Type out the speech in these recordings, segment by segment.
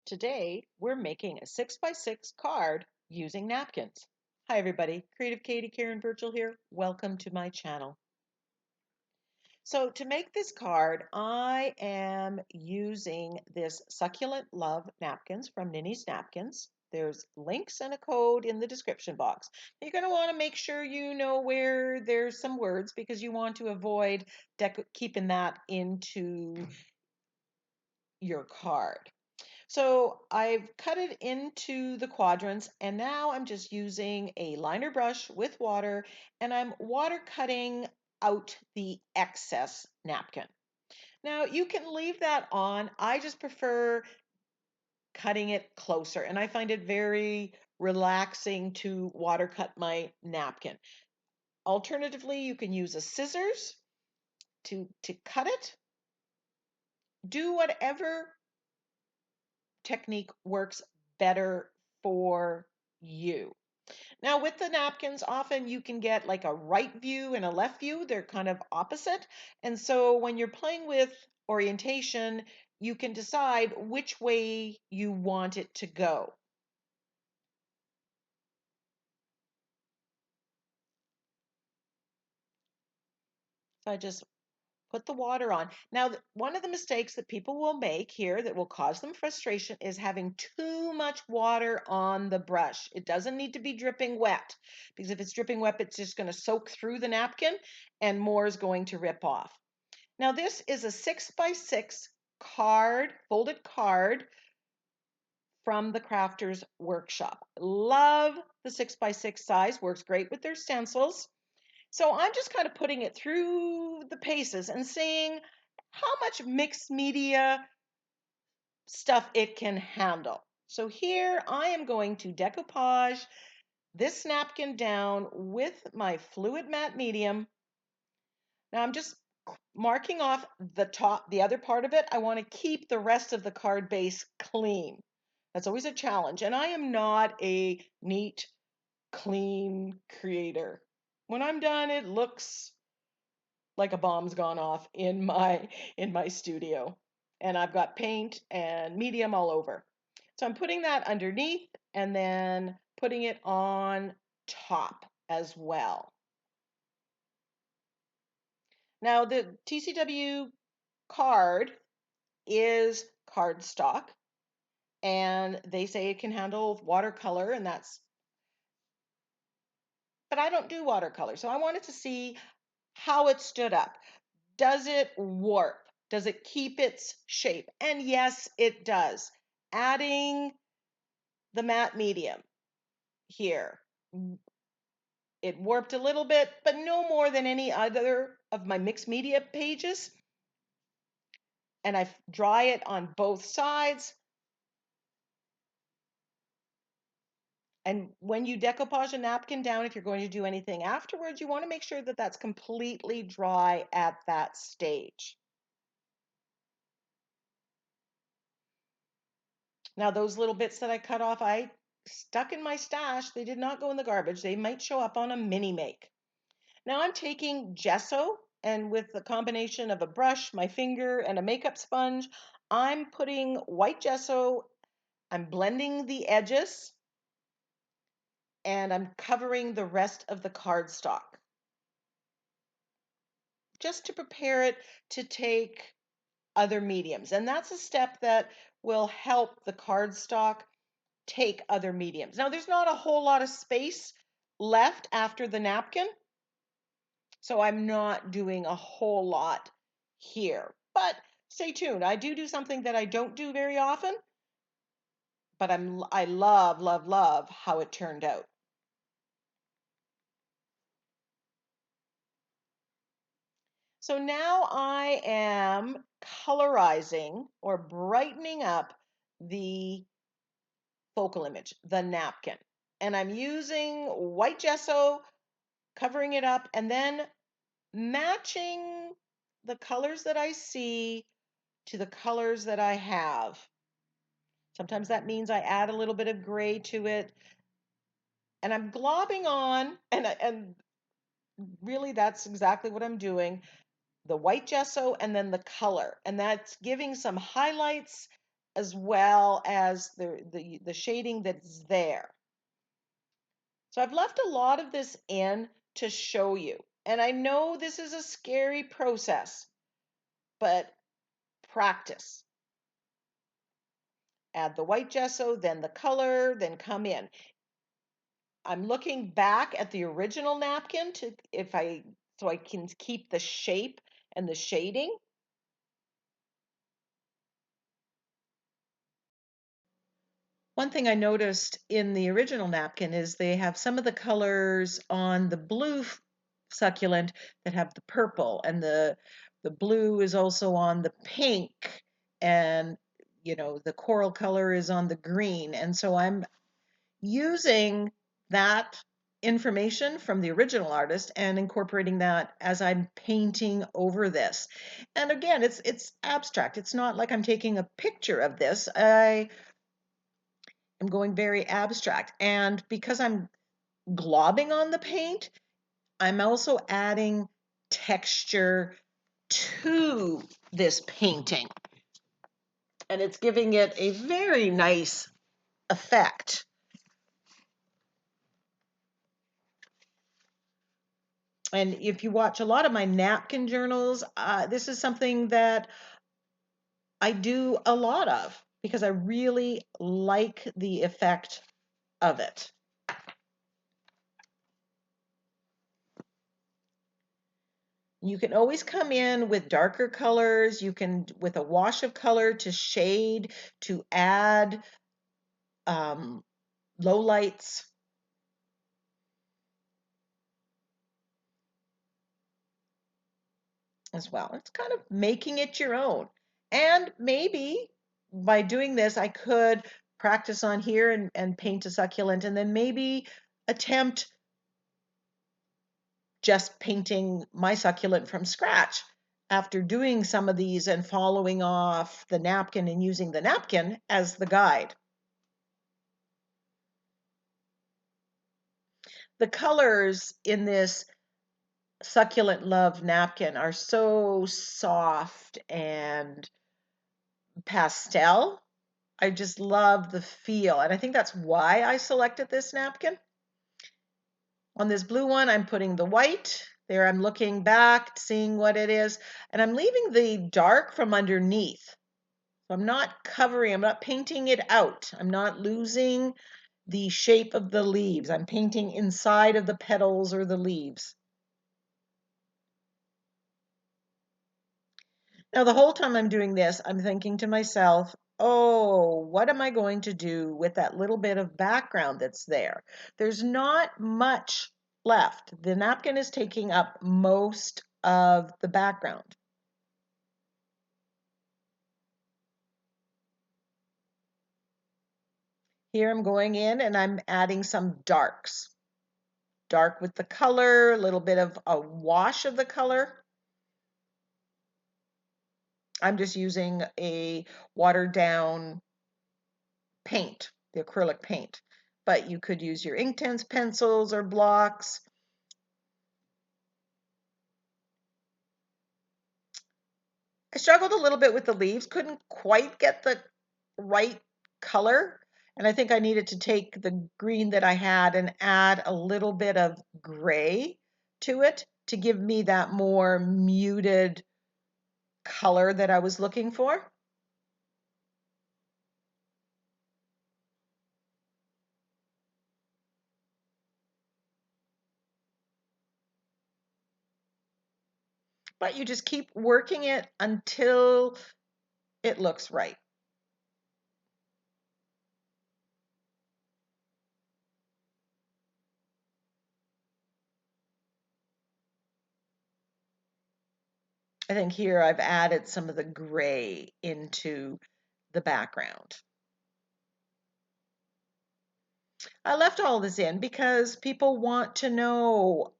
Today, we're making a 6x6 card using napkins. Hi everybody, Creative Katie Karen Burchill here. Welcome to my channel. So to make this card, I am using this Succulent Love napkins from NinnysNapkins. There's links and a code in the description box. You're going to want to make sure you know where there's some words because you want to avoid keeping that into your card. So I've cut it into the quadrants and now I'm just using a liner brush with water and I'm water cutting out the excess napkin. Now you can leave that on. I just prefer cutting it closer and I find it very relaxing to water cut my napkin. Alternatively, you can use a scissors to cut it. Do whatever technique works better for you. Now with the napkins, often you can get like a right view and a left view. They're kind of opposite. And so when you're playing with orientation, you can decide which way you want it to go. So I just put the water on. Now, one of the mistakes that people will make here that will cause them frustration is having too much water on the brush. It doesn't need to be dripping wet because if it's dripping wet, it's just going to soak through the napkin and more is going to rip off. Now, this is a 6x6 card, folded card from the Crafters Workshop. Love the 6x6 size, works great with their stencils. So I'm just kind of putting it through the paces and seeing how much mixed media stuff it can handle. So here I am going to decoupage this napkin down with my fluid matte medium. Now I'm just marking off the top, the other part of it. I want to keep the rest of the card base clean. That's always a challenge. And I am not a neat, clean creator. When I'm done, it looks like a bomb's gone off in my studio. And I've got paint and medium all over. So I'm putting that underneath and then putting it on top as well. Now the TCW card is cardstock and they say it can handle watercolor and but I don't do watercolor. So I wanted to see how it stood up. Does it warp? Does it keep its shape? And yes, it does. Adding the matte medium here, it warped a little bit, but no more than any other of my mixed media pages. And I dry it on both sides. And when you decoupage a napkin down, if you're going to do anything afterwards, you want to make sure that that's completely dry at that stage. Now, those little bits that I cut off, I stuck in my stash. They did not go in the garbage. They might show up on a mini make. Now I'm taking gesso and with the combination of a brush, my finger, and a makeup sponge, I'm putting white gesso, I'm blending the edges, and I'm covering the rest of the cardstock just to prepare it to take other mediums. And that's a step that will help the cardstock take other mediums. Now, there's not a whole lot of space left after the napkin, so I'm not doing a whole lot here. But stay tuned. I do something that I don't do very often, but I love, love, love how it turned out. So now I am colorizing or brightening up the focal image, the napkin. And I'm using white gesso, covering it up, and then matching the colors that I see to the colors that I have. Sometimes that means I add a little bit of gray to it. And I'm globbing on, and really that's exactly what I'm doing. The white gesso and then the color. And that's giving some highlights as well as the shading that's there. So I've left a lot of this in to show you. And I know this is a scary process, but practice. Add the white gesso, then the color, then come in. I'm looking back at the original napkin so I can keep the shape and the shading. One thing I noticed in the original napkin is they have some of the colors on the blue succulent that have the purple, and the blue is also on the pink, and the coral color is on the green. And so I'm using that information from the original artist and incorporating that as I'm painting over this. And again, it's abstract. It's not like I'm taking a picture of this. I'm going very abstract. And because I'm globbing on the paint, I'm also adding texture to this painting. And it's giving it a very nice effect. And if you watch a lot of my napkin journals, this is something that I do a lot of because I really like the effect of it. You can always come in with darker colors. You can, with a wash of color, to shade, to add low lights. As well. It's kind of making it your own. And maybe by doing this, I could practice on here and paint a succulent, and then maybe attempt just painting my succulent from scratch after doing some of these and following off the napkin and using the napkin as the guide. The colors in this Succulent Love napkin are so soft and pastel. I just love the feel, and I think that's why I selected this napkin. On this blue one, I'm putting the white. There I'm looking back, seeing what it is, and I'm leaving the dark from underneath. So I'm not covering, I'm not painting it out. I'm not losing the shape of the leaves. I'm painting inside of the petals or the leaves. Now, the whole time I'm doing this, I'm thinking to myself, oh, what am I going to do with that little bit of background that's there? There's not much left. The napkin is taking up most of the background. Here I'm going in and I'm adding some darks. Dark with the color, a little bit of a wash of the color. I'm just using a watered down paint, the acrylic paint, but you could use your Inktense pencils or blocks. I struggled a little bit with the leaves, couldn't quite get the right color, and I think I needed to take the green that I had and add a little bit of gray to it to give me that more muted color that I was looking for. But you just keep working it until it looks right. I think here I've added some of the gray into the background. I left all this in because people want to know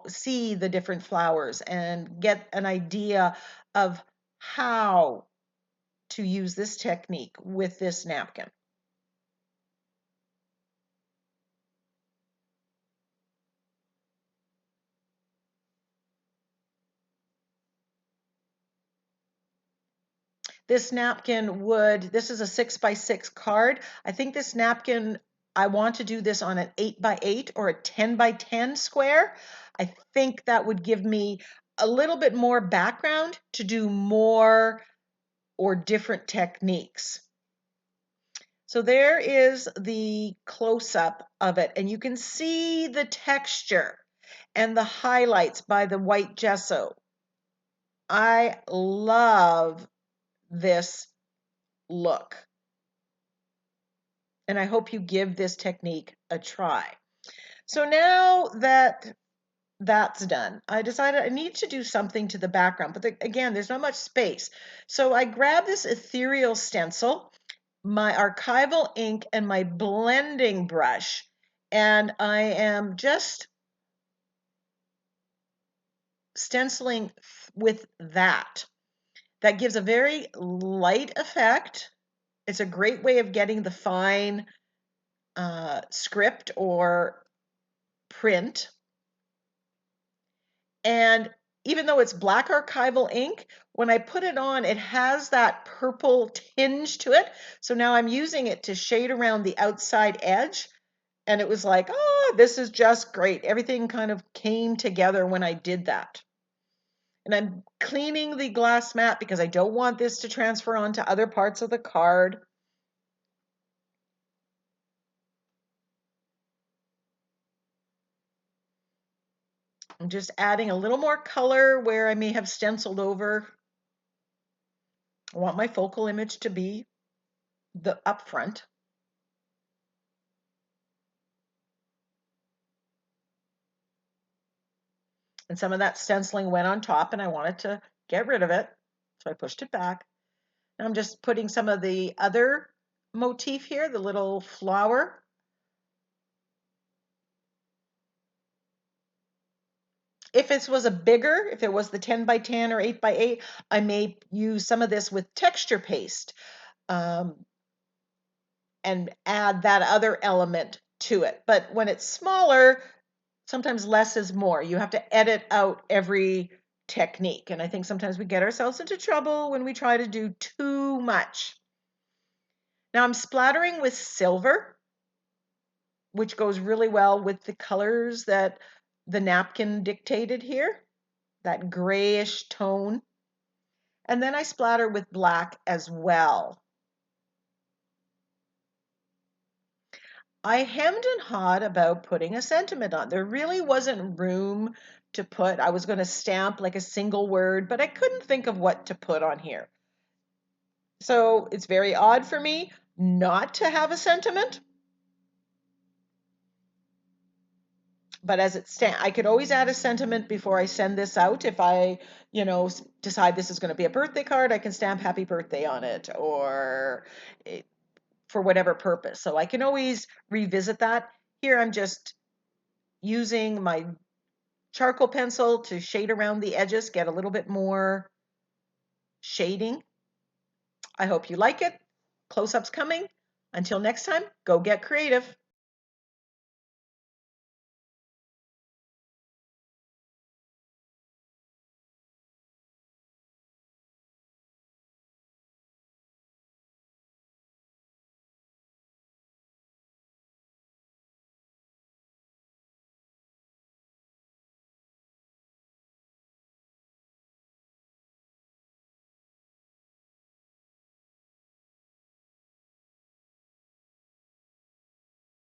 see the different flowers and get an idea of how to use this technique with this napkin. this napkin this is a 6x6 card. I think this napkin, I want to do this on an 8x8 or a 10x10 square. I think that would give me a little bit more background to do more or different techniques. So there is the close-up of it, and you can see the texture and the highlights by the white gesso. I love this look, and I hope you give this technique a try. So now that that's done, I decided I need to do something to the background, but again, there's not much space. So I grabbed this ethereal stencil, my archival ink, and my blending brush, and I am just stenciling with that. That gives a very light effect. It's a great way of getting the fine script or print. And even though it's black archival ink, when I put it on, it has that purple tinge to it. So now I'm using it to shade around the outside edge. And it was like, oh, this is just great. Everything kind of came together when I did that. And I'm cleaning the glass mat because I don't want this to transfer onto other parts of the card. I'm just adding a little more color where I may have stenciled over. I want my focal image to be the up front. And some of that stenciling went on top and I wanted to get rid of it. So I pushed it back. And I'm just putting some of the other motif here, the little flower. If it was if it was the 10x10 or 8x8, I may use some of this with texture paste and add that other element to it. But when it's smaller, sometimes less is more. You have to edit out every technique. And I think sometimes we get ourselves into trouble when we try to do too much. Now I'm splattering with silver, which goes really well with the colors that the napkin dictated here, that grayish tone. And then I splatter with black as well. I hemmed and hawed about putting a sentiment on. There really wasn't room to put. I was going to stamp like a single word, but I couldn't think of what to put on here. So it's very odd for me not to have a sentiment. But as it stands, I could always add a sentiment before I send this out. If I, decide this is going to be a birthday card, I can stamp happy birthday on it or for whatever purpose. So I can always revisit that. Here I'm just using my charcoal pencil to shade around the edges, get a little bit more shading. I hope you like it. Close-ups coming. Until next time, go get creative.